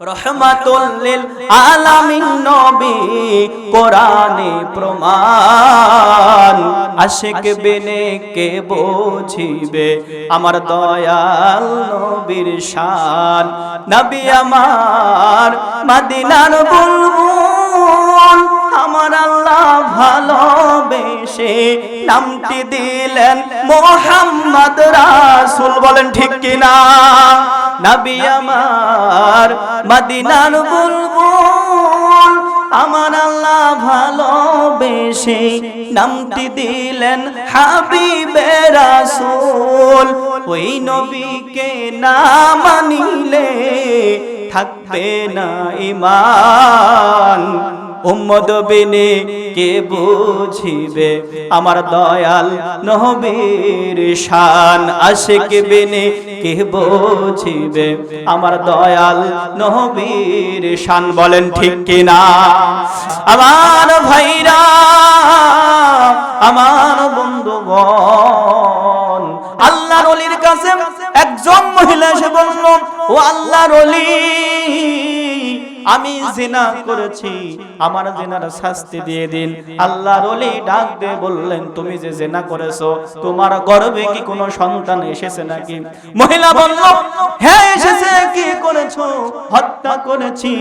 রহমাতুল লিল আলামিন নবী কোরআনে প্রমাণ আশিক বিনে কে বুঝিবে আমার দয়াল নবীর শান নবী আমার মদিনার বুলবুল আমার আল্লাহ ভালোবেসে নামটি দিলেন মুহাম্মদ রাসূল বলেন ঠিক কিনা নবী আমার মদিনার বুলবুল আমার আল্লাহ ভালোবেসে নামটি দিলেন হাবিবে রাসূল ওই নবীকে না মানিলে থাকবে না ঈমান উম্মত বিনে কে বুঝিবে আমার দয়াল নবীর শান আশিক বিনে কে বুঝিবে আমার দয়াল নবীর শান বলেন ঠিক কিনা আমার ভাইরা আমার বন্ধুগণ আল্লাহর ওলির কাছে একজন মহিলা এসে বলল ও আল্লাহর ওলি আমি জিনা করেছি আমার জিনার শাস্তি দিয়ে দিন আল্লাহর ওলি ডাক দিয়ে বললেন তুমি যে জিনা করেছো তোমার গর্ভে কি কোনো সন্তান এসেছে নাকি মহিলা বলল হ্যাঁ এসেছে কি করেছো হত্যা করেছি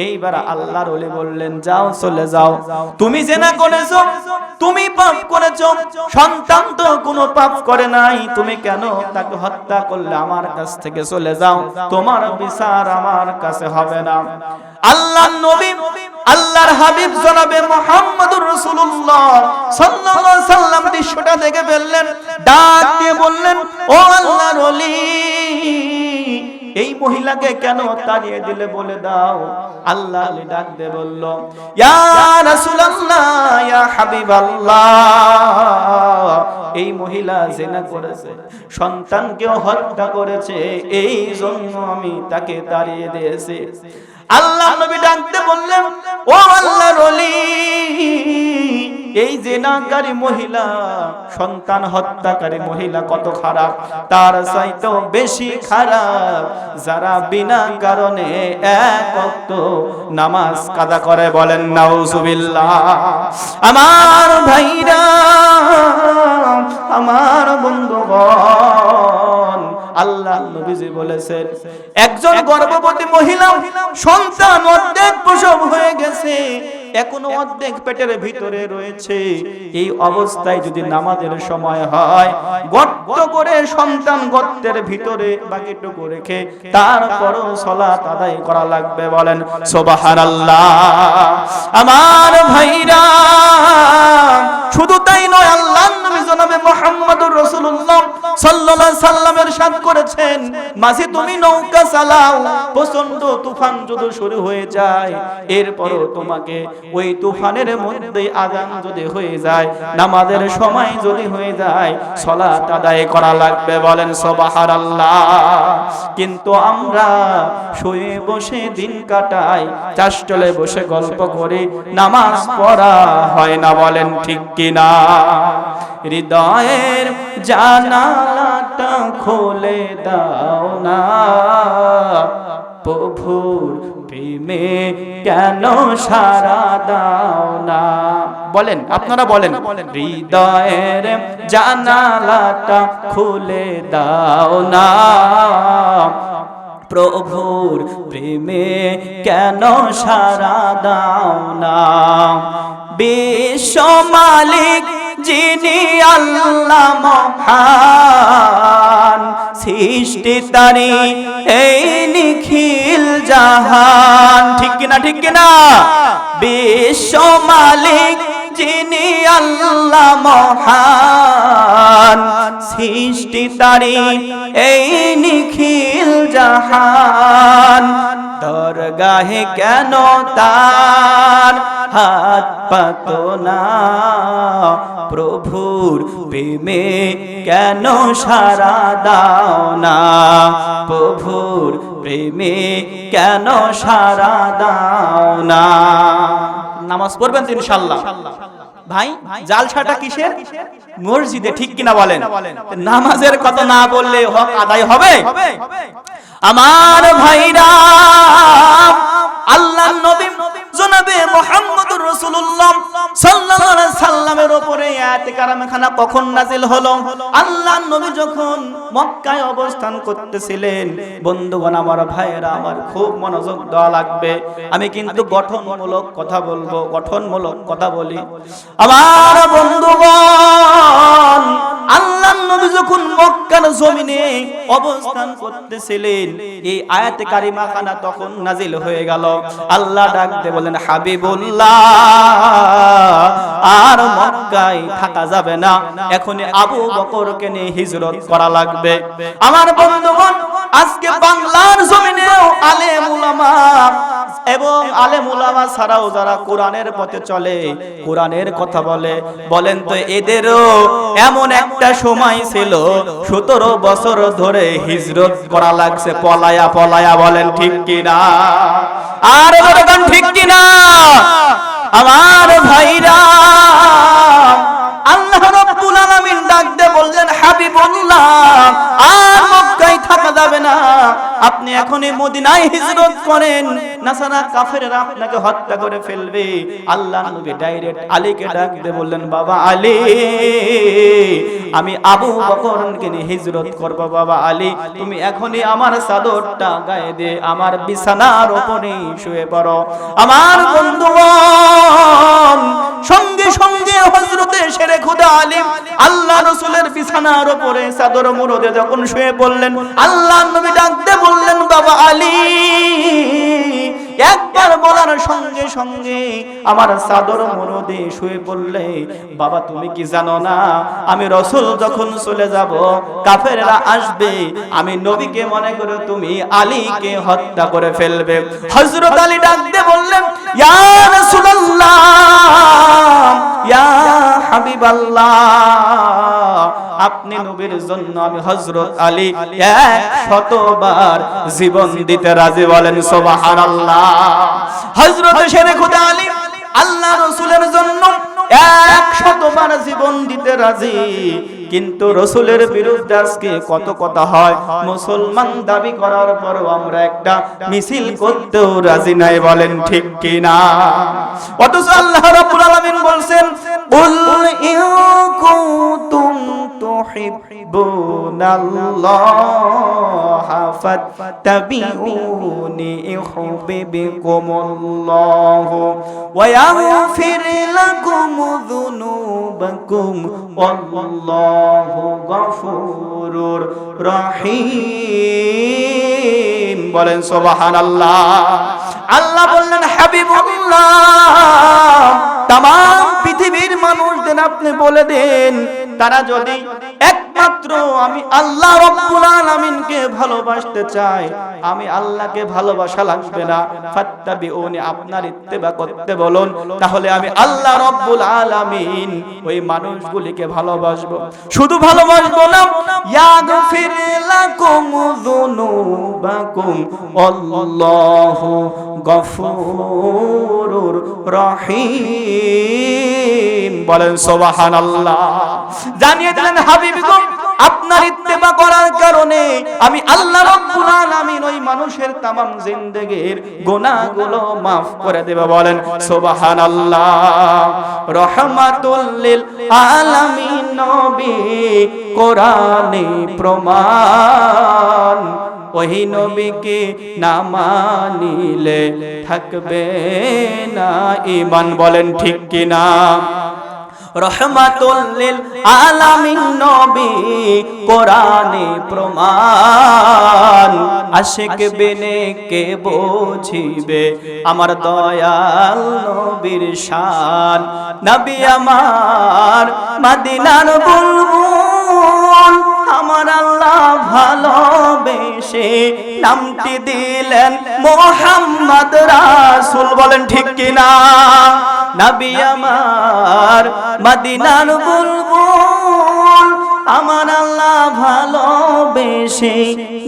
এইবার আল্লাহর ওলি বললেন যাও চলে যাও তুমি জিনা করেছো তুমি পাপ করেছো সন্তান তো কোনো পাপ করে নাই তুমি কেন তাকে হত্যা করলে আমার কাছ থেকে চলে যাও তোমার বিচার আমার কাছে হবে না আল্লাহর নবী আল্লাহর হাবিব জনাবে মুহাম্মদুর রাসূলুল্লাহ সাল্লাল্লাহু আলাইহি সাল্লাম দৃশ্যটা দেখে ফেললেন ডাক দিয়ে বললেন ও আল্লাহর ওলি এই মহিলাকে কেন তাড়িয়ে দিলে বলে দাও আল্লাহ আলী ডাক দিয়ে বলল ইয়া রাসূলুল্লাহ ইয়া হাবিবাল্লাহ এই মহিলা জিনা করেছে সন্তানকেও হত্যা করেছে এই জন্য আমি তাকে তাড়িয়ে দিয়েছি আল্লাহ নবী ডাক দিয়ে বললেন ও আল্লাহর ওলি এই জিনাকারী মহিলা সন্তান হত্যাকারী মহিলা কত খারাপ তার চাইতেও বেশি খারাপ যারা বিনা কারণে এক ওয়াক্ত নামাজ কাজা করে বলেন নাউজুবিল্লাহ আমার ভাইরা আমার বন্ধুগণ আল্লাহ নবীজি বলেছেন একজন গর্ভবতী মহিলা সন্তান অর্ধেক প্রসব হয়ে গেছে এখনো অর্ধেক পেটের ভিতরে রয়েছে এই অবস্থায় যদি নামাজের সময় হয় গর্ত করে সন্তান গর্তের ভিতরে বাকিটুকু রেখে তারপরও সালাত আদায় করা লাগবে বলেন সুবহানাল্লাহ আমার ভাইরা শুধু তাই নয় আল্লাহর নবী জনাবে মুহাম্মদুর রাসূলুল্লাহ সাল্লাল্লাহু আলাইহি সাল্লামের সাথ করেছেন মাঝে তুমি নৌকা চালাও প্রচন্ড তুফান যদি শুরু হয়ে যায় এরপরও তোমাকে ওই তুফানের মধ্যে আযান যদি হয়ে যায় নামাজের সময় যদি হয়ে যায় সালাত আদায় করা লাগবে বলেন সুবহানাল্লাহ কিন্তু আমরা শুয়ে বসে দিন কাটাই চাষটলে বসে গল্প করে নামাজ পড়া হয় না বলেন ঠিক কিনা হৃদয়ের জানালাটা খুলে দাও না প্রভুর প্রেমে কেন সারা দাও না বলেন আপনারা বলেন হৃদয়ের জানালাটা খুলে দাও না প্রভুর প্রেমে কেন সারা দাও না বিশ্ব মালিক যিনি আল্লাহ মহান সৃষ্টি তারি এই নিখিল জাহান ঠিক কিনা ঠিক কিনা বিশ্ব মালিক যিনি আল্লাহ মহান সৃষ্টি তারি এই নিখিল জাহান দরগাহে কেন তার হাত পাতো না প্রভুর প্রেমে কেন সারা দাও না প্রভুর প্রেমে কেন সারা দাও না নামাজ পড়বেন তো ইনশাআল্লাহ ভাই জালসাটা কিসের মসজিদে ঠিক কিনা বলেন নামাজের কথা না বললে হক আদায় হবে আমার ভাইরা আয়াতে কারিমাখানা কখন নাজিল হলো? আল্লাহর নবী যখন মক্কায় অবস্থান করতেছিলেন। বন্ধুগণ আমার, ভাইয়েরা আমার, খুব মনোযোগ দেওয়া লাগবে। আমি কিন্তু গঠনমূলক কথা বলবো, গঠনমূলক কথা বলি। আমার বন্ধুগণ, আল্লাহর নবী যখন মক্কার জমিনে অবস্থান করতেছিলেন, এই আয়াতে কারিমাখানা তখন নাজিল হয়ে গেল। আল্লাহ ডাক দিয়ে বলেন, হাবিবুল্লাহ, আর মক্কায় থাকা যাবে না, এখনই আবু বকরকে নিয়ে হিজরত করা লাগবে। আমার বন্ধুগণ, আজকে বাংলার জমিনেও আলেম উলামা এবং আলেম উলামা ছাড়াও যারা কোরআনের পথে চলে, কোরআনের কথা বলে, বলেন তো এদেরও এমন একটা সময় ছিল 17 বছর ধরে হিজরত করা লাগছে পলায়া পলায়া। বলেন ঠিক কিনা? আর বলেন ঠিক কিনা? আমার ভাইরা, আল্লাহ রাব্বুল আলামিন ডাক দিয়ে বললেন, হাবিবুল্লাহ, আর মক্কায় থাকা যাবে না, আপনি এখনই মদিনায় হিজরত করেন, নাসারা কাফেররা আপনাকে হত্যা করে ফেলবে। আল্লাহ নবী ডাইরেক্ট আলীকে ডাক দিয়ে বললেন, বাবা আলী, আমি আবু বকরকে নিয়ে হিজরত করব। বাবা আলী, তুমি এখনই আমার চাদরটা গায়ে দিয়ে আমার বিছানার উপরে শুয়ে পড়ো। আমার বন্ধুগণ, সঙ্গে সঙ্গে হযরতে শেরে খুদা আলী আল্লাহ রাসূলের বিছানার উপরে চাদর মুড়ে যখন শুয়ে পড়লেন, আল্লাহ নবী ডাক দিয়ে বললেন, বাবা আলী, একবার বলার সঙ্গে সঙ্গে আমার চাদর মুড়ে শুয়ে পড়লে। বাবা, তুমি কি জানো না, আমি রাসূল যখন চলে যাব, কাফেররা আসবে, আমি নবীকে মনে করে তুমি আলীকে হত্যা করে ফেলবে। হযরত আলী ডাক দিয়ে বললেন, ইয়া রাসূলুল্লাহ, ইয়া হাবিবাল্লাহ, আপনি নবীর জন্য আমি হযরত আলী 100 বার জীবন দিতে রাজি। বলেন সুবহানাল্লাহ। হযরত শেরে খুদা আলী আল্লাহ রাসূলের জন্য 100 বার জীবন দিতে রাজি। কিন্তু রাসূলের বিরুদ্ধে আজকে কত কথা হয়, মুসলমান দাবি করার পরও আমরা একটা মিছিল করতেও রাজি নাই। বলেন ঠিক কি না? অথচ আল্লাহ রাব্বুল আলামিন বলছেন, কুল ইন কুনতুম তুহিব্বুনাল্লাহা ফাত্তাবিউনি ইউহিব্বুকুমুল্লাহু ওয়া ইয়াগফির লাকুম যুনুবাকুম ওয়াল্লাহু গফুরুর রহিম। বলেন সুবহানাল্লাহ। আল্লাহ বললেন, হাবিবুল্লাহ, तमाम পৃথিবীর মানুষদের আপনি বলে দেন, তারা যদি একমাত্র আমি আল্লাহ রাব্বুল আলামিনকে ভালোবাসতে চায়, আমি আল্লাহকে ভালোবাসা লাগবে না, ফাত্তাবিউনি, আপনার ইত্তেবা করতে বলুন, তাহলে আমি আল্লাহ রাব্বুল আলামিন ওই মানুষগুলিকে ভালোবাসবো। শুধু ভালোবাসবো না, ইয়াগফির লাকুম যুনুবাকুম আল্লাহু গফুরুর রহিম। বলেন সুবহানাল্লাহ। জানিয়ে দিলেন, হাবিবগণ, আপনার ইত্তেবা করার কারণে আমি আল্লাহ রাব্বুল আলামিন ওই মানুষের तमाम জিন্দেগীর গুনাহগুলো maaf করে দেব। বলেন সুবহানাল্লাহ। রহমাতুল লিল আলামিন নবী, কোরআনে প্রমাণ, ওই নবীকে না মানিলে থাকবে না ঈমান। বলেন ঠিক কি না? রহমাতুল লিল আলামিন নবী, কোরআনে প্রমাণ, আশিক বিনে কে বুঝিবে আমার দয়াল নবীর শান। নবী আমার মদিনার বুলবুল, আমার আল্লাহ ভালোবেসে নামটি দিলেন মুহাম্মদ রাসূল। বলেন ঠিক কি না? নবী আমার মদিনার বুলবুল, আমার আল্লাহ ভালোবেসে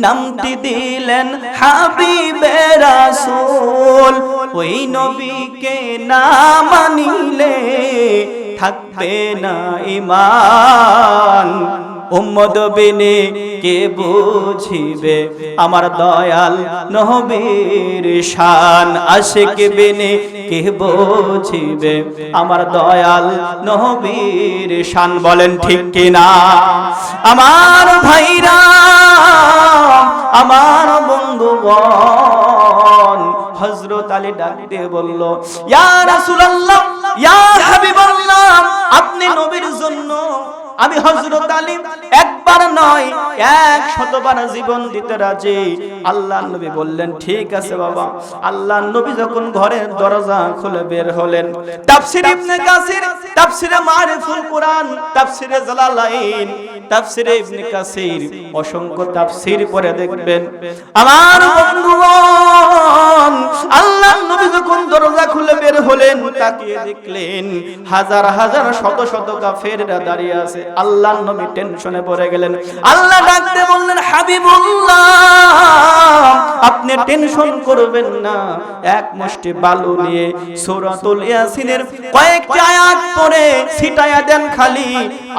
নামটি দিলেন হাবিবে রাসূল। ওই নবীকে না মানিলে থাকবে না ঈমান, উম্মত বিনে কে বুঝিবে আমার দয়াল নবীর শান, আশিক বিনে কে বুঝিবে আমার দয়াল নবীর শান। বলেন ঠিক কিনা আমার ভাইরা, আমার বন্ধুগণ? হযরত আলী ডাক দিয়ে বলল, ইয়া রাসূলুল্লাহ, ইয়া হাবিবাল্লাহ, আপনি নবীর জন্য আমি হযরত আলী একবার নয় 100 বার জীবন দিতে রাজি। আল্লাহর নবী বললেন, ঠিক আছে বাবা। আল্লাহর নবী যখন ঘরের দরজা খুলে বের হলেন, তাফসীর ইবনে কাসির, তাফসীরে মারিফুল কোরআন, তাফসীরে জালালাইন, তাফসীরে ইবনে কাসির, অসংখ্য তাফসীর পড়ে দেখবেন আমার বন্ধুগণ, আল্লাহর নবী যখন দরজা খুলে বের হলেন, তাকিয়ে দেখলেন হাজার হাজার শত শত কাফেররা দাঁড়িয়ে আছে। আল্লাহর নবী টেনশনে পড়ে গেলেন। আল্লাহ ডাকতে বললেন, হাবিবুল্লাহ, আপনি টেনশন করবেন না, এক মুষ্টি বালু নিয়ে সূরাতুল ইয়াসিনের কয়েকটি আয়াত পড়ে ছিটায়া দেন খালি,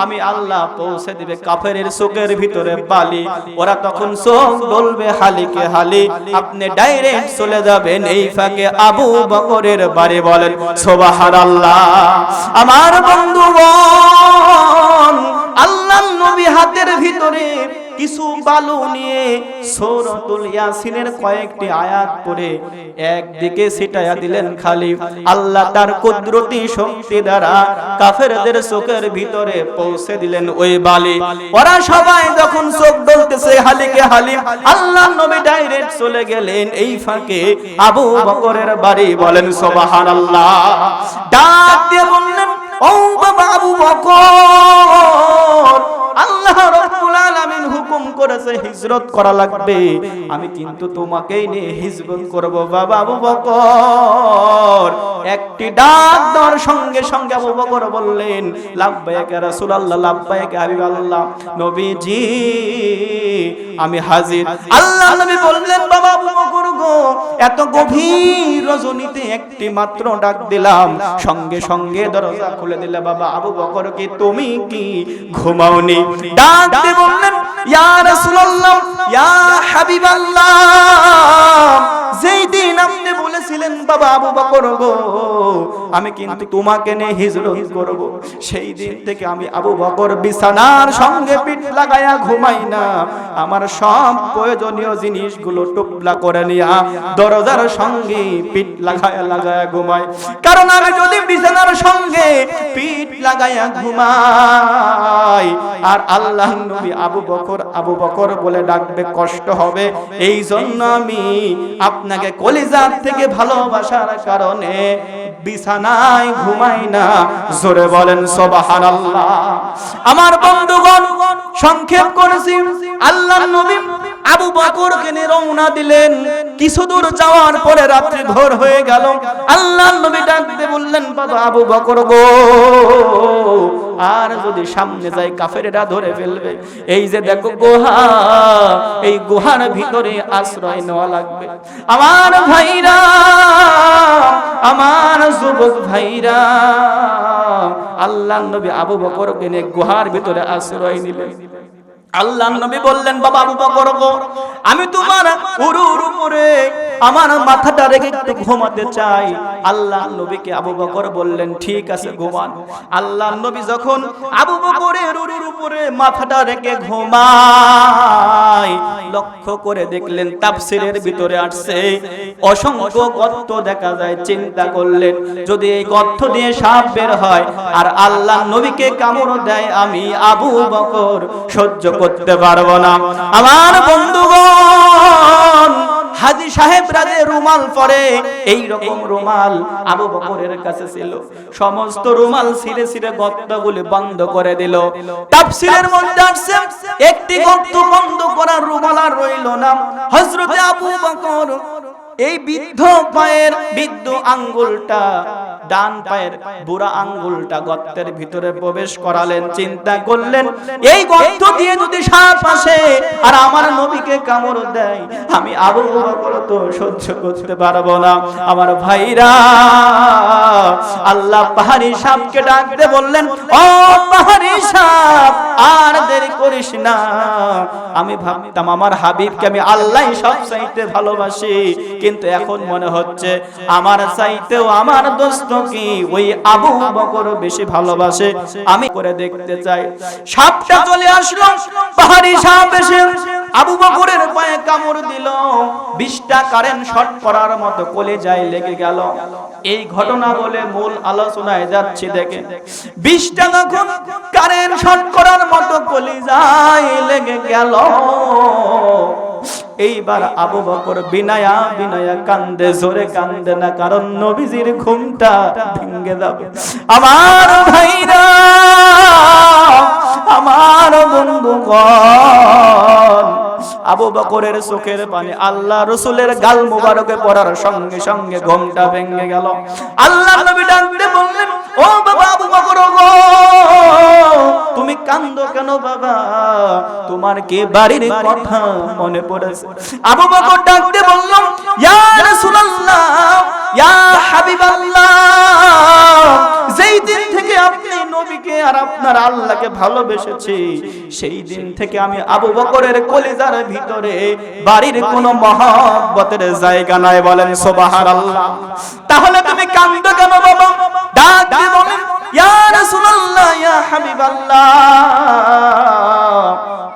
আমি আল্লাহ পৌঁছে দিবে কাফেরের চোখের ভিতরে বালি। ওরা তখন চোখ বলবে হালিকে হালি, আপনি ডাইরেক্ট চলে যাবেন এই ফাঁকে আবু বকরের বাড়ি। বলেন সুবহানাল্লাহ। আমার বন্ধুগণ, আল্লাহর নবী হাতের ভিতরে কিছু বালু নিয়ে সূরাতুল ইয়াসিনের কয়েকটি আয়াত পড়ে একদিকে ছিটায়া দিলেন খালি। আল্লাহ তার কুদরতি শক্তি দ্বারা কাফেরদের চোখের ভিতরে পৌঁছে দিলেন ওই বালি। ওরা সবাই যখন চোখ ডলতেছে হালিকে হালি, আল্লাহর নবী ডাইরেক্ট চলে গেলেন এই ফাঁকে আবু বকরের বাড়ি। বলেন সুবহানাল্লাহ। ডাক দিয়ে বললেন, ও বাবা আবু বকর, আল্লাহ রাব্বুল আলামিন হুকুম করেছে হিজরত করা লাগবে, আমি কিন্তু তোমাকেই নিয়ে হিজরত করব। বাবা আবু বকর একটি ডাক দেওয়ার সঙ্গে সঙ্গে আবু বকর বললেন, লাব্বাইক ইয়া রাসূলুল্লাহ, লাব্বাইক ইয়া হাবিবাল্লাহ, নবীজি আমি হাজির। আল্লাহ নবী বললেন, বাবা আবু বকর গো, এত গভীর রজনীতে একটি মাত্র ডাক দিলাম, সঙ্গে সঙ্গে দরজা খুলে দিলে। বাবা আবু বকর, কি তুমি কি ঘুমাওনি? ডাক দিয়ে বললেন, ইয়া রাসূলুল্লাহ, ইয়া হাবিবাল্লাহ, যেই দিন আপনি বলেছিলেন বাবা আবু বকর গো, আমি কিন্তু তোমাকে নিয়ে হিজরত করব, সেই দিন থেকে আমি আবু বকর বিছানার সঙ্গে পিঠ লাগায়া ঘুমাই না। আমার সব প্রয়োজনীয় জিনিসগুলো টুকলা করে নিয়া দরজার সঙ্গে পিঠ লাগায়া লাগায়া ঘুমাই, কারণ আমি যদি বিছানার সঙ্গে পিঠ লাগায়া ঘুমাই আর আল্লাহর নবী আবু বকর আবু বকর বলে ডাকবে, কষ্ট হবে। এই জন্য আমি আপনাকে কলিজার থেকে ভালোবাসার কারণে বিছানায় ঘুমাই না। জোরে বলেন সুবহানাল্লাহ। আমার বন্ধুগণ, সংক্ষেপ করেছি, আল্লাহর নবী আবু বকরকে নিয়ে রওনা দিলেন। কিছু দূর যাওয়ার পরে রাত্রি ভোর হয়ে গেল। আল্লাহর নবী ডাকতে বললেন, বাবা আবু বকর গো, আর যদি সামনে যাই কাফেরেরা ধরে ফেলবে। এই যে দেখো গুহা, এই গুহার ভিতরে আশ্রয় নেওয়া লাগবে। আমার ভাইরা, আমার যুবক ভাইরা, আল্লাহর নবী আবু বকরকে নিয়ে গুহার ভিতরে আশ্রয় নিলেন। আল্লাহর নবী বললেন, বাবা আবু বকর গো, আমি তোমার উরুর উপরে আমার মাথাটা রেখে একটু ঘুমাতে চাই। আল্লাহর নবীকে আবু বকর বললেন, ঠিক আছে ঘুমান। আল্লাহর নবী যখন আবু বকরের উরুর উপরে মাথাটা রেখে ঘুমায়, লক্ষ্য করে দেখলেন তাফসীরের ভিতরে আসছে অসংখ্য গর্ত দেখা যায়। চিন্তা করলেন, যদি এই গর্ত দিয়ে সাপ বের হয় আর আল্লাহর নবীকে কামড় দেয়, আমি আবু বকর সহ্য করতে পারবো না। আমার বন্ধুগণ, হাজী সাহেবরা যে রুমাল পরে, এই রকম রুমাল আবু বকরের কাছে ছিল। সমস্ত রুমাল ছিঁড়ে ছিঁড়ে গর্তগুলি বন্ধ করে দিল। তাফসীরের মধ্যে আসছে, একটি গর্ত বন্ধ করার রুমাল আর রইল না। হযরতে আবু বকর এই বৃদ্ধ পায়ের বৃদ্ধ আঙ্গুলটা, ডান পায়ের বুড়া আঙ্গুলটা গর্তের ভিতরে প্রবেশ করালেন। চিন্তা করলেন, এই গর্ত দিয়ে যদি সাপ আসে আর আমার নবীকে কামড় দেয়, আমি আবু বকর তো সহ্য করতে পারবো না। আমার ভাইরা, আল্লাহ পাহাড়ি সাপকে ডাকতে বললেন, ও পাহাড়ি সাপ, আর দেরি করিস না। আমি ভাবতাম আমার হাবিবকে আমি আল্লাহ সব চাইতে ভালোবাসি, কিন্তু এখন মনে হচ্ছে আমার চাইতেও আমার দোস্ত কি ওই আবু বকর বেশি ভালোবাসে। আমি করে দেখতে চাই। সাপটা চলে আসলো, পাহাড়ি সাপ এসে আবু বকরের পায়ে কামড় দিল। 20টা কারেন্ট শর্ট করার মতো কলিজায় লেগে গেল। এই ঘটনা বলে মূল আলোচনায় যাচ্ছি। দেখেন 20টা যখন কারেন্ট শর্ট করার মতো কলিজায় লেগে গেল, এইবার আবু বকর বিনায়া বিনায়া কান্দে, জোরে কান্দে না, কারণ নবীজির ঘুমটা ভেঙে যাবে। আমার ভাইরা, আমার বন্ধুগণ, আবু বকরের চোখের পানি আল্লাহ রাসূলের গাল মুবারকে পড়ার সঙ্গে সঙ্গে ঘুমটা ভেঙে গেল। আল্লাহ নবী ডাকতে বললেন, ও বাবা আবু বকর গো, তুমি কান্দো কেন বাবা? তোমার কি বাড়ির কথা মনে পড়েছে? আবু বকর ডাকতে বলল, ইয়া রাসূলুল্লাহ, ইয়া হাবিবাল্লাহ, যেই দিন থেকে আপনি নবীকে আর আপনার আল্লাহকে ভালোবেসেছি, সেই দিন থেকে আমি আবু বকরের কলিজার ভিতরে বাড়ির কোনো মহব্বতের জায়গা নাই। বলেন সুবহানাল্লাহ। তাহলে তুমি কান্দো কেন বাবা? ডাক দিয়ে বলেন, ইয়া রাসূলুল্লাহ, ইয়া হাবিবাল্লাহ,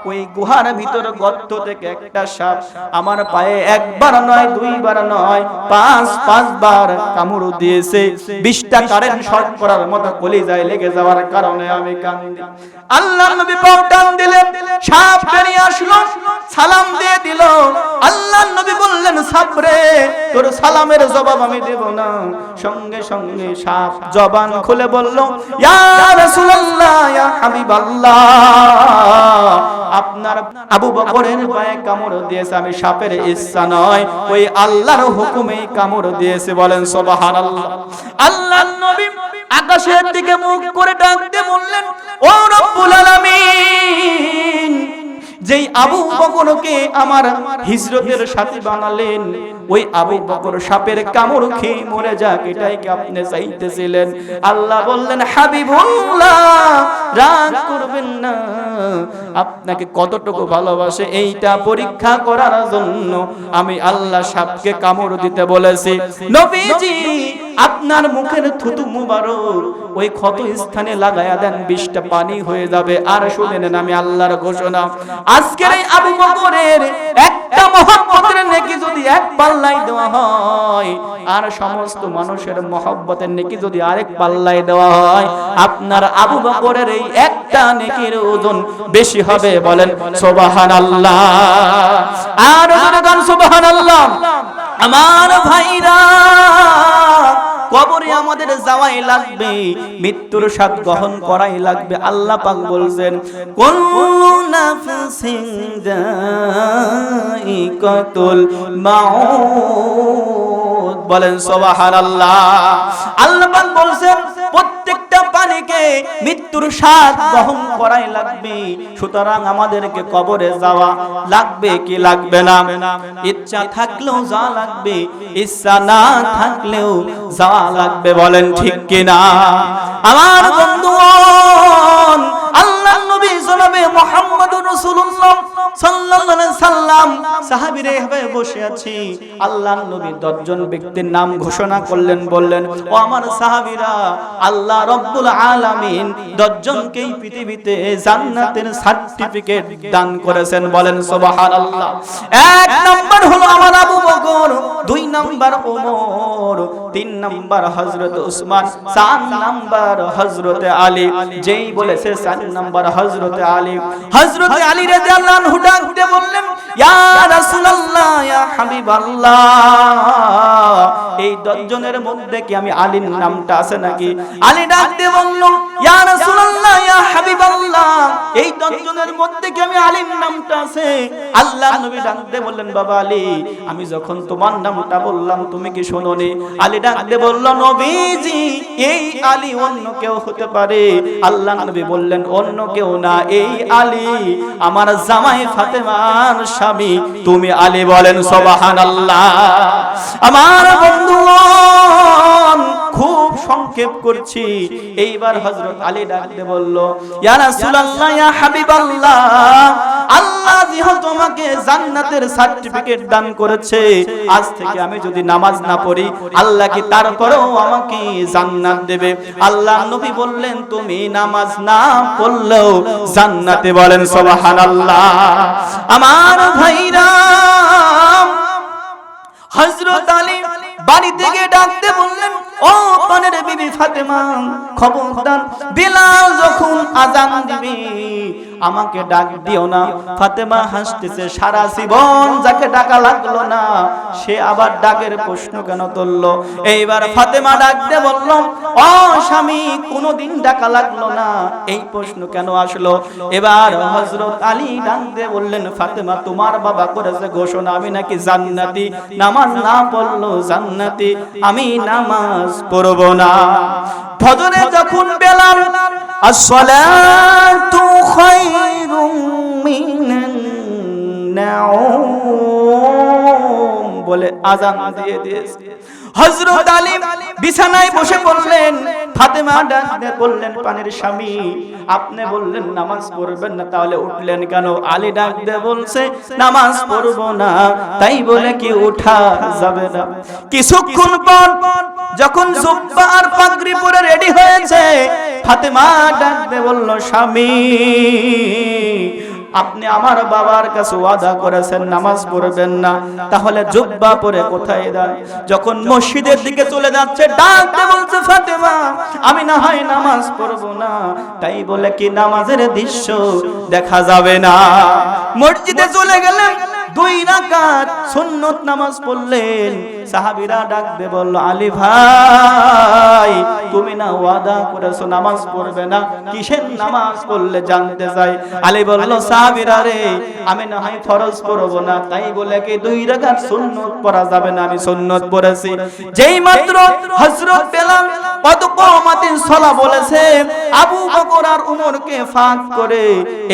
ওই গুহার ভিতর গর্ত থেকে একটা সাপ আমার পায়ে একবার নয়, দুইবার নয়, 5 বার কামড় দিয়েছে। 20টা কারেন্ট শর্ট করার মতো কলিজায় লেগে যাওয়ার কারণে আমি কান্দি। আল্লাহর নবী পাও টান দিলেন, সাপ বেরিয়ে আসলো, সালাম দিয়ে দিল। আল্লাহর নবী বললেন, সাবরে, তোর সালামের জবাব আমি দেব না। সঙ্গে সঙ্গে সাপ জবান খুলে বলল, ইয়া রাসূলুল্লাহ, ইয়া হাবিবাল্লাহ, আপনার আবু বকরের পায়ে কামড় দিয়েছে, আমি সাপের ইচ্ছা নয়, ওই আল্লাহর হুকুমেই কামড় দিয়েছে। বলেন সুবহানাল্লাহ। আল্লাহর নবী আকাশের দিকে মুখ করে ডাক দিয়ে বললেন, ও রব্বুল আলামিন, যেই আবু বকরকে আমার হিজরতের সাথী বানালেন, ওই আবু বকর সাপের কামড় খেয়ে মরে যাক, এটাই কি আপনি চাইতেছিলেন? আল্লাহ বললেন, হাবিবুল্লাহ, রাগ করবেন না, আপনাকে কতটুকু ভালোবাসে এইটা পরীক্ষা করার জন্য আমি আল্লাহ সাপকে কামড় দিতে বলেছি। নবীজি, আপনার মুখের থুতু মুবারক ওই ক্ষত স্থানে লাগায়া দেন, 20টা পানি হয়ে যাবে। আর শুনে নেন, আমি আল্লাহর ঘোষণা, আজকের এই আবু বকরের একটা মহব্বতের নেকি যদি এক পাল্লায় দেওয়া হয়, আর সমস্ত মানুষের মহব্বতের নেকি যদি আরেক পাল্লায় দেওয়া হয়, আপনার আবু বকরের এই একটা নেকির ওজন বেশি হবে। বলেন সুবহানাল্লাহ। আর জোরে গান সুবহানাল্লাহ। আমার ভাইরা, কবরে আমাদের যাওয়াই লাগবে, মৃত্যুর স্বাদ গ্রহণ করাই লাগবে। আল্লাহ পাক বলছেন, কুল্লু নাফসিন যায়িকাতুল মাউত। বলেন সুবহানাল্লাহ। আল্লাহ পাক বলছেন, প্রত্যেকটা প্রাণীকে মৃত্যুর স্বাদ গ্রহণ করাই লাগবে। সুতরাং আমাদেরকে কবরে যাওয়া লাগবে কি লাগবে না? ইচ্ছা থাকলেও যাওয়া লাগবে, ইচ্ছা না থাকলেও যাওয়া লাগবে। বলেন ঠিক কিনা? আমার বন্ধুগণ, আল্লাহর নবী জনাবে মুহাম্মদুর রাসূলুল্লাহ সাল্লাল্লাহু আলাইহি সাল্লাম সাহাবীরা এভাবে বসে আছি। আল্লাহর নবী 10 জন ব্যক্তির নাম ঘোষণা করলেন, বললেন, ও আমার সাহাবীরা, আল্লাহ রব্বুল আলামিন 10 জনকেই পৃথিবীতে জান্নাতের সার্টিফিকেট দান করেছেন। বলেন সুবহানাল্লাহ। 1 নাম্বার হলো আমার আবু বকর, 2 নাম্বার ওমর, 3 নাম্বার হযরত উসমান, 4 নাম্বার হযরত আলী। যেই বলেছে 4 নাম্বার হযরত আলী, হযরত আলী রাদিয়াল্লাহু আনহু ডাক দিয়ে বললেন, ইয়া রাসূলুল্লাহ, ইয়া হাবিবাল্লাহ, এই 10 জনের মধ্যে কি আমি আলীর নামটা আছে নাকি? আলী ডাক দিয়ে বলল, ইয়া রাসূলুল্লাহ, ইয়া হাবিবাল্লাহ, এই 10 জনের মধ্যে কি আমি আলীর নামটা আছে? আল্লাহ নবী ডাক দিয়ে বললেন, বাবা আলী, আমি যখন তোমার নামটা বললাম তুমি কি শোনোনি? আলী ডাক দিয়ে বলল, নবীজি, এই আলী অন্য কেউ হতে পারে। আল্লাহ নবী বললেন, অন্য কেউ না, এই আলী আমার জামাই ফাতেমার স্বামী, তুমি আলী। বলেন সুবহানাল্লাহ। আমার বন্ধুগণ, খুব সংক্ষেপে সংক্ষেপ করছি। এইবার হযরত আলী ডাকতে বলল, ইয়া রাসূলুল্লাহ, ইয়া হাবিবাল্লাহ, আল্লাহ যেহেতু আমাকে জান্নাতের সার্টিফিকেট দান করেছে, আজ থেকে আমি যদি নামাজ না পড়ি আল্লাহ কি তারপরেও আমাকে জান্নাত দেবে? আল্লাহ নবী বললেন, তুমি নামাজ না পড়লেও জান্নাতে। বলেন সুবহানাল্লাহ। আমার ভাইরা, হযরত আলী বাড়ি থেকে ডাকতে বললেন, ও পানের বিবি ফাতেমা, খবরদার বিলাল যখন আযান দিবে আমাকে ডাক দিও না। ফাতেমা হাসতেছে, সারা জীবন যাকে ডাকা লাগলো না সে আবার ডাকের প্রশ্ন কেন তুললো? এইবার ফাতেমা ডাকতে বলল, ও স্বামী, কোনদিন ডাকা লাগলো না, এই প্রশ্ন কেন আসলো? এবার হযরত আলী ডাকতে বললেন, ফাতেমা, তোমার বাবা করেছে ঘোষণা আমি নাকি জান্নাতি, নামাজ না পড়লো জান্নাতি, আমি নামাজ পড়ব না। ফজরে যখন বেলাল আসসালাতু খায়রুম মিনান নাওম বলে আযান দিয়ে দিয়েছে, হযরত আলী বিছানায় বসে পড়লেন। ফাতেমা ডাকতে বললেন, পানের স্বামী, আপনি বললেন নামাজ পড়বেন না, তাহলে উঠলেন কেন? আলী ডাকতে বলছে, নামাজ পড়ব না, তাই বলে কি উঠা যাবে না? কিছুক্ষণ পর যখন জুব্বা আর পাগড়ি পরে রেডি হয়েছে, ফাতেমা ডাকতে বলল, স্বামী, আপনি আমার বাবার কাছে ওয়াদা করেছেন নামাজ পড়বেন না, তাহলে জুব্বা পরে কোথায় যান? যখন মসজিদের দিকে চলে যাচ্ছে ডাকতে বলছে, ফাতেমা, আমি না হয় নামাজ পড়ব না, তাই বলে কি নামাজের দৃশ্য দেখা যাবে না? মসজিদে চলে গেলেন, 2 রাকাত সুন্নত নামাজ পড়লেন। সাহাবীরা ডাকতে বলল, আলী ভাই, তুমি না ওয়াদা করেছো নামাজ পড়বে না, কিসের নামাজ পড়লে জানতে চাই? আলী বলল, সাহাবীরা রে, আমি না হয় ফরজ পড়ব না, তাই বলে কি 2 রাকাত সুন্নত পড়া যাবে না? আমি সুন্নত পড়েছি। যেই মাত্র হযরত বেলাল কত কওমাতিন সালাহ বলেছে, আবু বকর আর উমরকে ফাঁক করে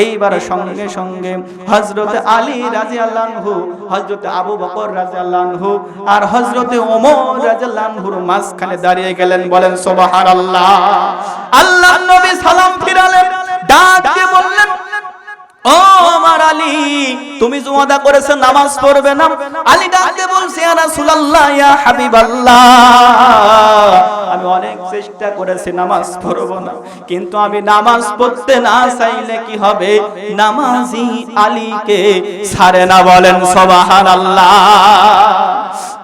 এইবার সঙ্গে সঙ্গে হযরত আলী রাদিয়াল্লাহু আনহু, হযরত আবু বকর রাদিয়াল্লাহু আনহু আর হযরত ওমর রাদিয়াল্লাহু আনহুর মাঝখানে দাঁড়িয়ে গেলেন। বলেন সুবহানাল্লাহ। আল্লাহর নবী সালাম ফিরালেন, ডাক দিয়ে বললেন, ও আমার আলী, তুমি যে ওয়াদা করেছো নামাজ পড়বে না। আলী ডাকতে বলছে, ইয়া রাসূলুল্লাহ, ইয়া হাবিবাল্লাহ, আমি অনেক চেষ্টা করেছি নামাজ পড়ব না, কিন্তু আমি নামাজ পড়তে না চাইলে কি হবে? নামাজি আলীকে ছাড়ে না। বলেন সুবহানাল্লাহ।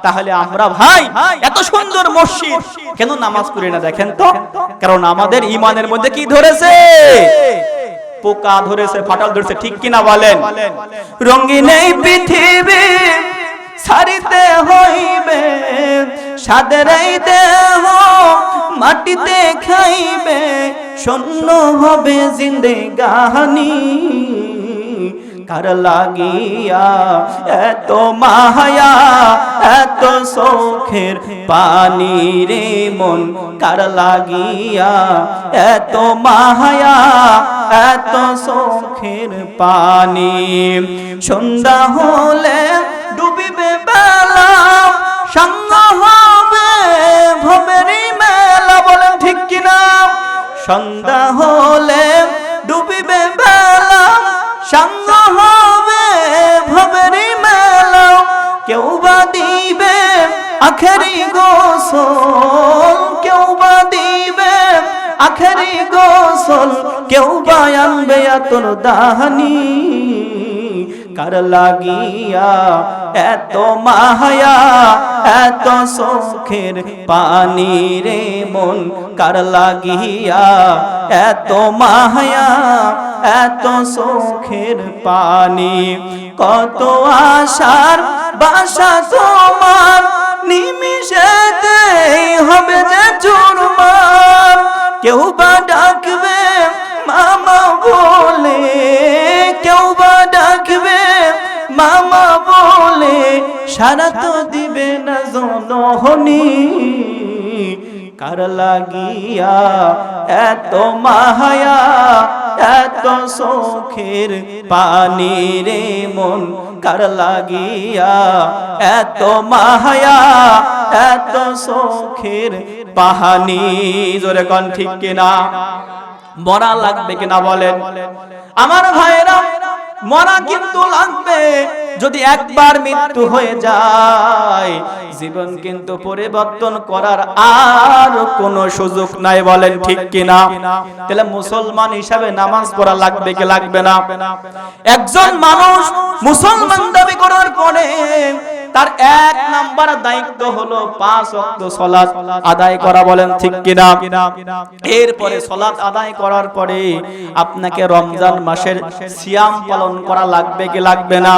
তাহলে আমরা ভাই এত সুন্দর মসজিদ কেন নামাজ পড়ি না? দেখেন তো, কারণ আমাদের ঈমানের মধ্যে কি ধরেছে? পোকা ধরেছে, ফাটল ধরেছে, ঠিক কিনা বলেন? রঙিন এই পৃথিবী ছাড়িতে হইবে, সাদের এই দেহ মাটিতে খাইবে, শূন্য হবে জিন্দেগানি, কার লাগিয়া এত মায়া এত শোকের পানি রে মন, কার লাগিয়া এত মায়া এত শোকের পানি। সন্ধ্যা হলে ডুবিবে বেলা, সঙ্গ হবে ভবেরি মেলা। বলেন ঠিক কিনা? সন্ধ্যা হলে ডুবিবে বেলা, সঙ্গ হবে ভবেরি মেলা, কেউ বা দিবে আখেরি গোসল, কেউ বা দিবে আখেরি গোসল, কেউ বা আনবে আতর দাহানি, কার লাগিয়া এত মায়া এত শোকের পানি রে মন, কার লাগিয়া এত মায়া এত শোকের পানি। কত আশার বাসা তোমার, নিমিষেতেই হবে যে চুরমার, কেউ বা ডাকবে মামা বলে, কেউ বা ডাকবে মামা বলে, সারা তো দিবে না জনহনি, কার লাগিয়া এত মায়া এত শোকের পানি রে মন, কার লাগিয়া এত মায়া এত এত চোখের পাহানি, জোরে কোন ঠিক কিনা? মরা লাগবে কিনা বলেন আমার ভাইরা? মরা কিন্তু লাগবে। যদি একবার মৃত্যু হয়ে যায় জীবন কিন্তু পরিবর্তন করার আর কোনো সুযোগ নাই, বলেন ঠিক কিনা? তাহলে মুসলমান হিসাবে নামাজ পড়া লাগবে কি লাগবে না? একজন মানুষ মুসলমান দাবি করার পরে তার এক নাম্বার দায়িত্ব হলো 5 ওয়াক্ত সালাত আদায় করা, বলেন ঠিক কিনা? এরপরে সালাত আদায় করার পরে আপনাকে রমজান মাসের সিয়াম পালন করা লাগবে কি লাগবে না?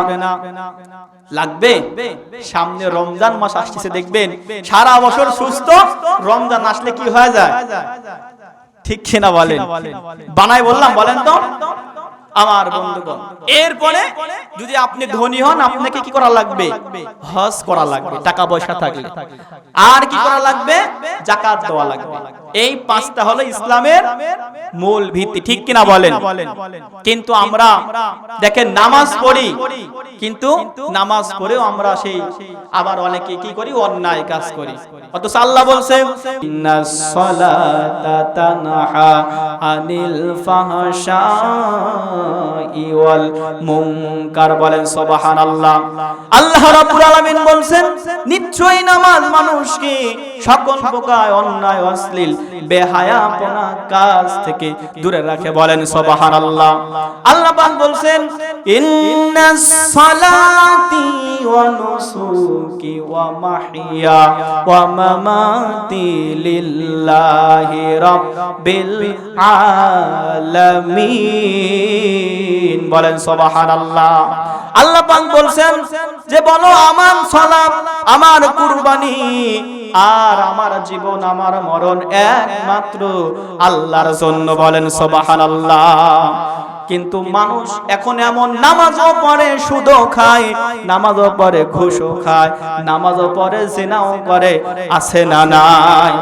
লাগবে। সামনে রমজান মাস আসছে, দেখবেন সারা বছর সুস্থ, রমজান আসলে কি হয়ে যায়? ঠিক কিনা বলেন? বানাই বললাম, বলেন তো আমার বন্ধুগণ। এরপরে যদি আপনি ধনী হন আপনাকে কি করা লাগবে? হজ করা লাগবে, টাকা পয়সা থাকলে। আর কি করা লাগবে? যাকাত দেওয়া লাগবে। এই 5টা হলো ইসলামের মূল ভিত্তি, ঠিক কিনা বলেন? কিন্তু আমরা দেখেন নামাজ পড়ি, কিন্তু নামাজ পড়েও আমরা সেই আবার অনেকে কি করি? অন্যায় কাজ করি। অথচ আল্লাহ বলছে ইন্নাস সালাতা তানহা আনিল ফাহশাই ওয়াল মুনকার, বলেন সুবহানাল্লাহ। আল্লাহ রাব্বুল আলামিন বলছেন নিশ্চয়ই নামাজ মানুষকে সকল প্রকার অন্যায়, অশ্লীল, বেহায়াপনা কাজ থেকে দূরে রাখে, বলেন সুবহানাল্লাহ। আল্লাহ পাক বলছেন ইন্নাস সালাতি ওয়া নুসুকি ওয়া মাহইয়া ওয়া মামাতি লিল্লাহি রাব্বিল আলামিন, বলেন সুবহানাল্লাহ। আল্লাহ পাক বলছেন যে বলো আমার সালাত, আমার কুরবানি আর আমার জীবন, আমার মরণ একমাত্র আল্লাহর জন্য, বলেন সুবহানাল্লাহ। কিন্তু মানুষ এখন এমন নামাজও পড়ে সুদও খায়, নামাজও পড়ে ঘুষও খায়, নামাজও পড়ে জিনাও করে, আছে না নাই?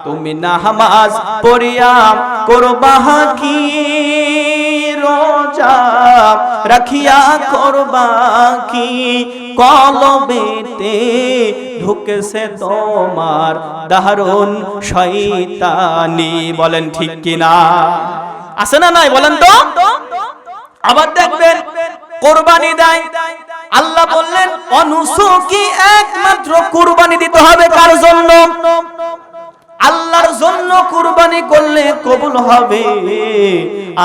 তুমি নামাজ পড়িয়া করবা কি, রোজা রাখিয়া করবা কি, কলবেতে ঢুকেছে তোমার দারুন শয়তানি, বলেন ঠিক কিনা? আছে না নাই বলেন তো? আবার দেখবেন কুরবানি দেয়, আল্লাহ বললেন অনুসুকি, একমাত্র কুরবানি দিতে হবে কার জন্য? আল্লাহর জন্য কুরবানি করলে কবুল হবে।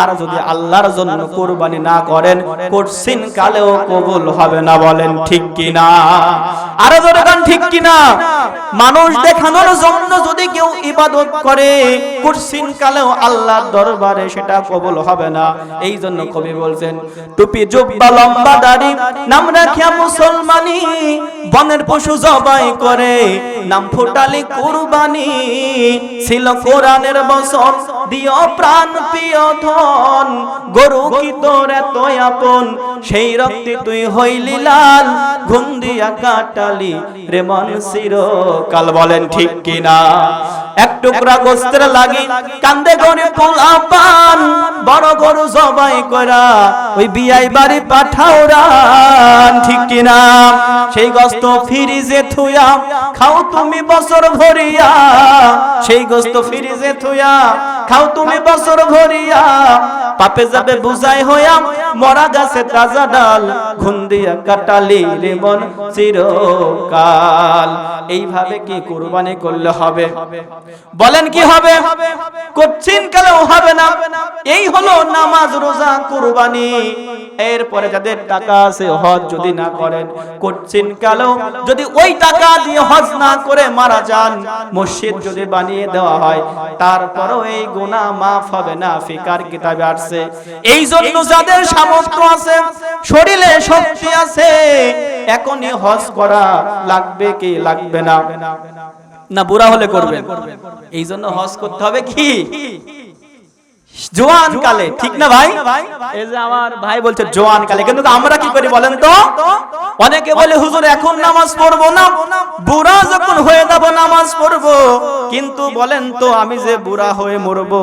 আর যদি আল্লাহর জন্য কুরবানি না করেন কঠিন কালেও কবুল হবে না, বলেন ঠিক কিনা? আরো জোরে গান ঠিক কিনা? মানুষ দেখানোর জন্য যদি কেউ ইবাদত করে কঠিন কালেও আল্লাহর দরবারে সেটা কবুল হবে না। এই জন্য কবি বলছেন টুপি জুব্বা লম্বা দাড়ি নাম রাখিয়া মুসলমানি, বনের পশু জবাই করে নাম ফুটালি কুরবানি, ছিল কোরআনের বচন দিও প্রাণ প্রিয় ধন, গরু কি তোর এত আপন, সেই রক্তে তুই হইলি লাল, ঘুম দিয়া কাটালি রে মন চিরকাল, বলেন ঠিক কিনা? এক টুকরা গোস্তের লাগি কান্দে গরিব পোলাপান, বড় গরু জবাই করা ওই বিয়াই বাড়ি পাঠাও রান, ঠিক কিনা? সেই গোস্ত ফ্রিজে থুয়া খাও তুমি বছর ভরিয়া, সেই গোস্ত ফ্রিজে থুয়া খাও তুমি বছর ভরিয়া, পাপে যাবে বুঝাই হইয়া মরা গাছে তাজা ডাল, ঘুম দিয়া কাটালি রে মন চিরকাল। এইভাবে কি কুরবানি করলে হবে? বলেন কি হবে? কঠিন কালেও হবে না। এই হলো নামাজ, রোজা, কুরবানি। এরপরে যাদের টাকা আছে হজ যদি না করেন, কঠিন কালেও যদি ওই টাকা দিয়ে হজ না করে মারা যান, মসজিদ যদি বানিয়ে দেওয়া হয় তারপরও এই গুনাহ মাফ হবে না, ফিকার কিতাবে আসছে। এই জন্য যাদের সামর্থ্য আছে, শরীরে শক্তি আছে, এখনই হজ করা লাগবে কি লাগবে না? না বুড়া হলে করবেন। এই জন্য হজ করতে হবে কি জোয়ান কালে, ঠিক না ভাই? এই যে আমার ভাই বলছে জোয়ান কালে, কিন্তু আমরা কি করি বলেন তো? অনেকে বলে হুজুর এখন নামাজ পড়বো না, বুড়া যখন হয়ে যাব নামাজ নামাজ পড়বো, কিন্তু বলেন তো আমি যে বুড়া হয়ে মরবো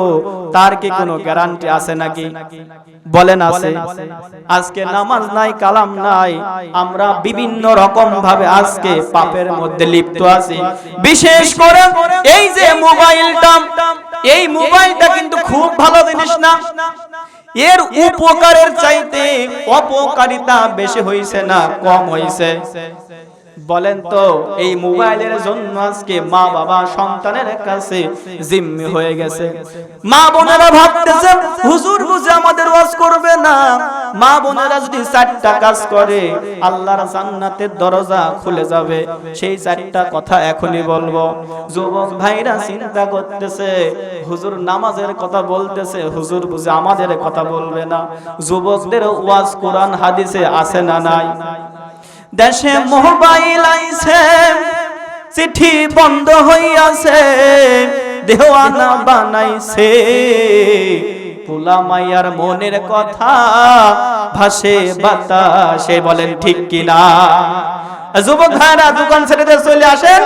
তার কি কোনো গ্যারান্টি আছে নাকি? বলেন আছে? আজকে নামাজ নাই, কালাম নাই, আমরা বিভিন্ন রকম ভাবে আজকে পাপের মধ্যে লিপ্ত আছি। বিশেষ করে এই যে মোবাইলটা, এই মোবাইলটা কিন্তু খুব ভালো জিনিস না, এর উপকারের চাইতে অপকারিতা বেশি হইছে না কম হইছে? বলেন তো এই মোবাইলের জন্য আজকে মা বাবা সন্তানের কাছে জিম্মি হয়ে গেছে। মা বোনেরা ভাবতেছে হুজুর বুঝে আমাদের ওয়াজ করবে না। মা বোনেরা যদি 4টা কাজ করে আল্লাহর জান্নাতের দরজা খুলে যাবে, সেই 4টা কথা এখনই বলবো। যুবক ভাইরা চিন্তা করতেছে হুজুর নামাজের কথা বলতেছে, হুজুর বুঝে আমাদের কথা বলবে না। যুবকদের ওয়াজ কোরআন হাদিসে আছে না নাই? দেশে মোবাইল আইছে, চিঠি বন্ধ হইয়াছে, দেওয়ানা বানাইছে, পোলা মাইয়ার মনের কথা ভাসে বাতাসে। বলেন ঠিক কিনা? যুবক ভাইরা দোকান ছেড়ে দিয়ে চলে আসেন,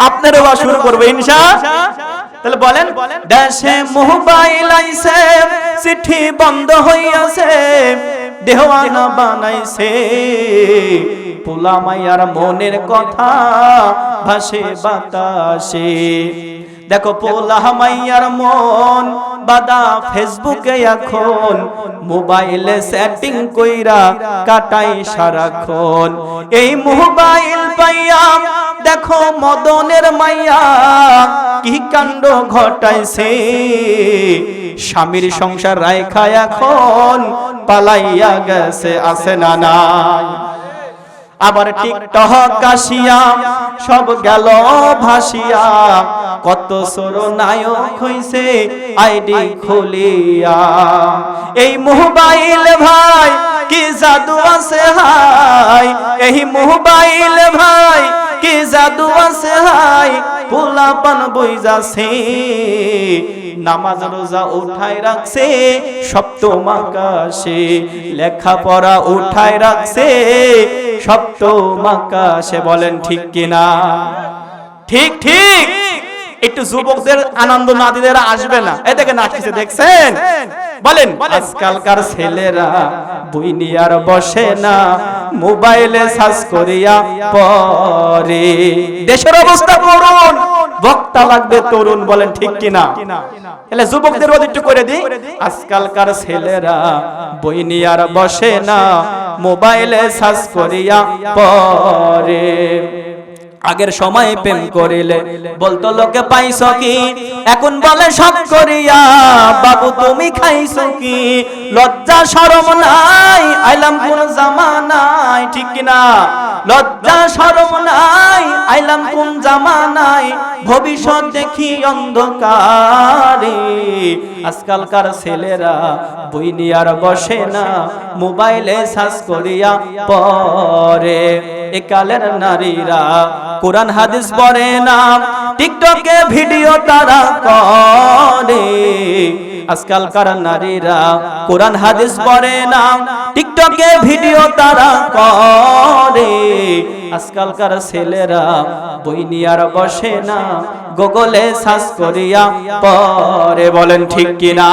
আপনারও ওয়াজ শুরু করবে ইনশাআল্লাহ। তাহলে বলেন, দেশে মোবাইল আইছে, চিঠি বন্ধ হইয়াছে, দেওয়ানা বানাইছে, পোলা মাইয়ার মনের কথা ভাসে বাতাসে। দেখো পোলা মাইয়ার মন বাদা ফেসবুকে এখন, মোবাইলে সেটিং কইরা কাটাই সারাক্ষণ। এই মোবাইল পাইয়া দেখো মদনের মাইয়া কি কাণ্ড ঘটাইছে, স্বামীর সংসার রাইখা এখন পালাইয়া গেছে, আছে না নাই? আবার টিকটক কাশিয়া সব গেল ভাসিয়া, কত সর নায়ক হইছে আইডি খুলিয়া। এই মোবাইল ভাই কি জাদু আছে হাই, এই মোবাইল ভাই কি জাদু আছে হাই, পোলাপান বইজাছে, নামাজ রোজা উঠায় রাখছে, সপ্তম আকাশে লেখাপড়া উঠায় রাখছে, সপ্তম আকাশে। বলেন ঠিক কিনা? ঠিক ঠিক। একটু যুবকদের আনন্দ না দিলে আসবে না। এই দেখেন আসছে, দেখছেন? বলেন আজকালকার ছেলেরা বই নিয়ে আর বসে না, মোবাইলে সার্চ করিয়া পড়ে। দেশের অবস্থা করুন, বক্তা লাগবে তরুণ। বলেন ঠিক কিনা? তাহলে যুবকদের একটু করে দিই, আজকালকার ছেলেরা বই নিয়ে আর বসে না, মোবাইলে সার্চ করিয়া পড়ে। আগের সময় প্রেম করিলে বলতো লোকে পাইছো কি, এখন বলে সব করিয়া বাবু তুমি খাইছো কি। লজ্জা শরম নাই, আইলাম কোন জামানায়, ঠিক কিনা? লজ্জা শরম নাই, আইলাম কোন জামানায়, ভবিষ্যৎ দেখি অন্ধকারে। আজকালকার ছেলেরা বই নিয়ে আর বসে না, মোবাইলে সার্চ করিয়া পড়ে। একালের নারীরা কোরআন হাদিস পড়ে না, টিকটকে ভিডিও তারা করে। আজকালকার নারীরা কোরআন হাদিস পড়ে না, টিকটকে ভিডিও তারা করে। আজকালকার ছেলেরা বই নিয়ে আর বসে না, গুগলে সার্চ করিয়া পড়ে। বলেন ঠিক কিনা?